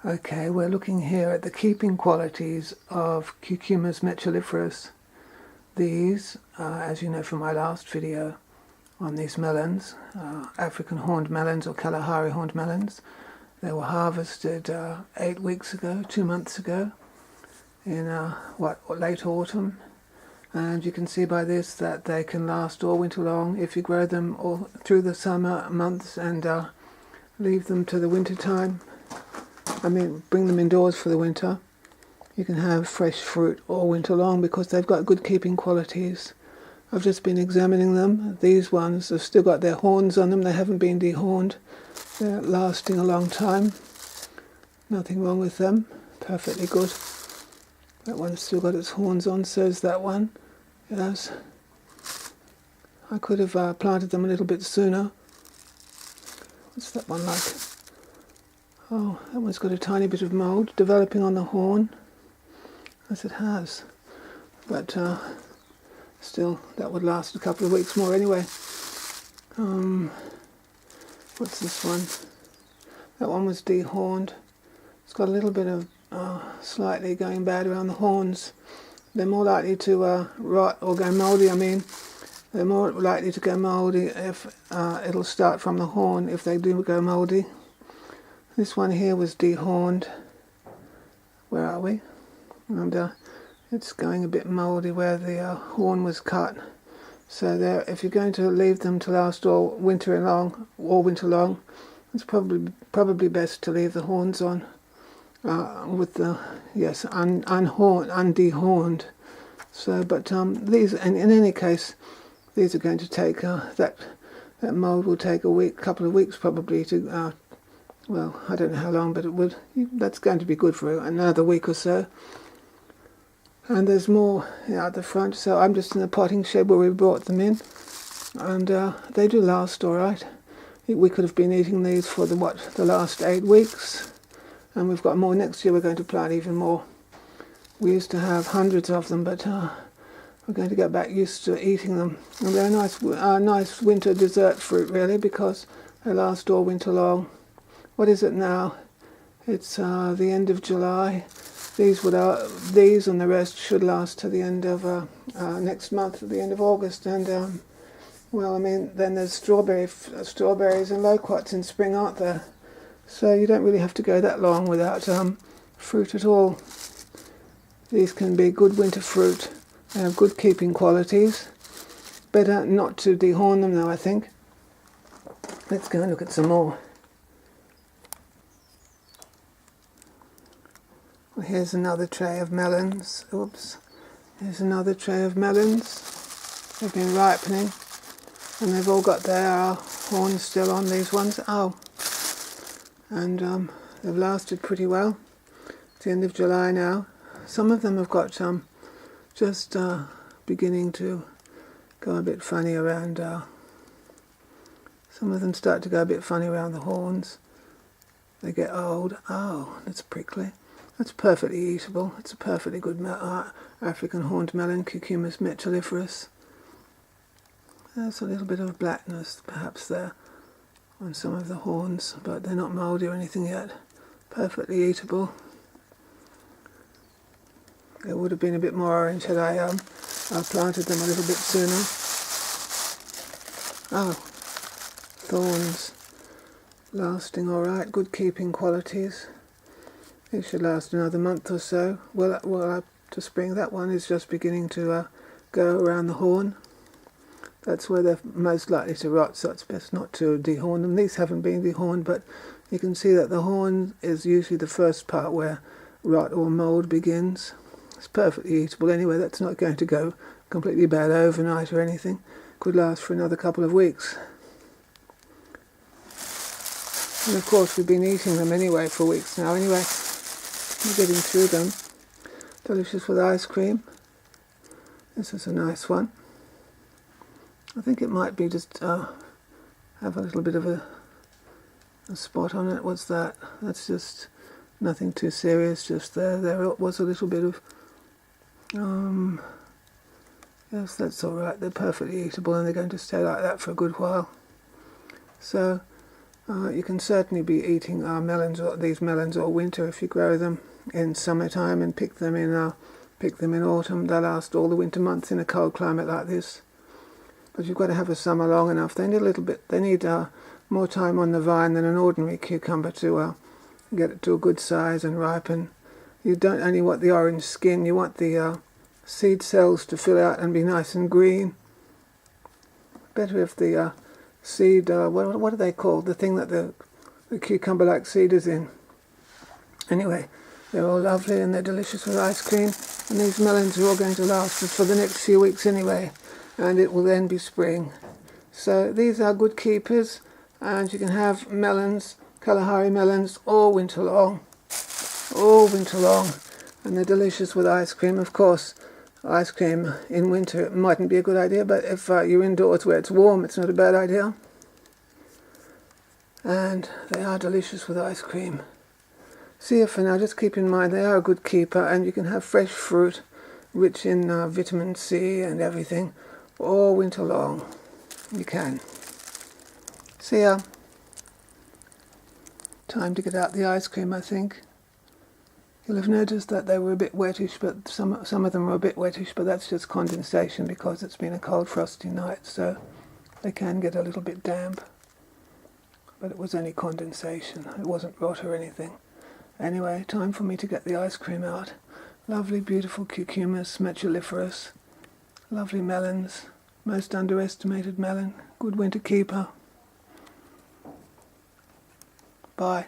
Okay, we're looking here at the keeping qualities of Cucumis metuliferus. These, as you know from my last video on these melons, African horned melons or Kalahari horned melons, they were harvested 8 weeks ago, 2 months ago, in late autumn. And you can see by this that they can last all winter long if you grow them all through the summer months and leave them to the winter time. Bring them indoors for the winter. You can have fresh fruit all winter long because they've got good keeping qualities. I've just been examining them. These ones have still got their horns on them. They haven't been dehorned. They're lasting a long time. Nothing wrong with them. Perfectly good. That one's still got its horns on, so is that one. Yes. I could have planted them a little bit sooner. What's that one like? Oh, that one's got a tiny bit of mould developing on the horn. Yes, it has. But still, that would last a couple of weeks more anyway. What's this one? That one was dehorned. It's got a little bit of slightly going bad around the horns. They're more likely to rot or go mouldy. They're more likely to go mouldy if it'll start from the horn if they do go mouldy. This one here was dehorned. Where are we? And it's going a bit mouldy where the horn was cut. So there, if you're going to leave them to last all winter long, it's probably best to leave the horns on with the undehorned. So, but these, and in any case, these are going to take that mould will take couple of weeks probably to. Well, I don't know how long, but that's going to be good for another week or so. And there's more at the front, so I'm just in the potting shed where we brought them in. And they do last all right. We could have been eating these for the last 8 weeks. And we've got more next year. We're going to plant even more. We used to have hundreds of them, but we're going to get back used to eating them. And they're a nice winter dessert fruit, really, because they last all winter long. What is it now? It's the end of July. These and the rest should last to the end of next month, at the end of August. And then there's strawberries and loquats in spring, aren't there? So you don't really have to go that long without fruit at all. These can be good winter fruit. They have good keeping qualities. Better not to dehorn them though, I think. Let's go and look at some more. Here's another tray of melons. Oops. Here's another tray of melons. They've been ripening. And they've all got their horns still on, these ones. Oh. And they've lasted pretty well. It's the end of July now. Some of them have got just beginning to go a bit funny around. Some of them start to go a bit funny around the horns. They get old. Oh, that's prickly. That's perfectly eatable. It's a perfectly good African horned melon, Cucumis metuliferus. There's a little bit of blackness perhaps there on some of the horns, but they're not mouldy or anything yet. Perfectly eatable. It would have been a bit more orange had I planted them a little bit sooner. Oh, thorns. Lasting all right, good keeping qualities. It should last another month or so. Well, up to spring. That one is just beginning to go around the horn. That's where they're most likely to rot, so it's best not to dehorn them. These haven't been dehorned, but you can see that the horn is usually the first part where rot or mould begins. It's perfectly eatable anyway. That's not going to go completely bad overnight or anything. Could last for another couple of weeks. And of course we've been eating them anyway for weeks now anyway. We're getting through them. Delicious with ice cream. This is a nice one. I think it might be just have a little bit of a spot on it. What's that? That's just nothing too serious, just there. There was a little bit of yes, that's alright. They're perfectly eatable and they're going to stay like that for a good while. So You can certainly be eating these melons all winter if you grow them in summertime and pick them in autumn. They'll last all the winter months in a cold climate like this. But you've got to have a summer long enough. They need more time on the vine than an ordinary cucumber to get it to a good size and ripen. You don't only want the orange skin, you want the seed cells to fill out and be nice and green. Better if the seed, what are they called? The thing that the cucumber-like seed is in. Anyway, they're all lovely and they're delicious with ice cream. And these melons are all going to last for the next few weeks anyway. And it will then be spring. So these are good keepers. And you can have melons, Kalahari melons, all winter long. All winter long. And they're delicious with ice cream. Of course, ice cream in winter mightn't be a good idea, but if you're indoors where it's warm, it's not a bad idea. And they are delicious with ice cream. See you for now. Just keep in mind they are a good keeper, and you can have fresh fruit rich in vitamin C and everything all winter long. You can. See ya. Time to get out the ice cream, I think. You'll have noticed that they were a bit wettish, but some of them were a bit wettish, but that's just condensation because it's been a cold, frosty night, so they can get a little bit damp. But it was only condensation. It wasn't rot or anything. Anyway, time for me to get the ice cream out. Lovely, beautiful cucumis, metuliferus. Lovely melons. Most underestimated melon. Good winter keeper. Bye.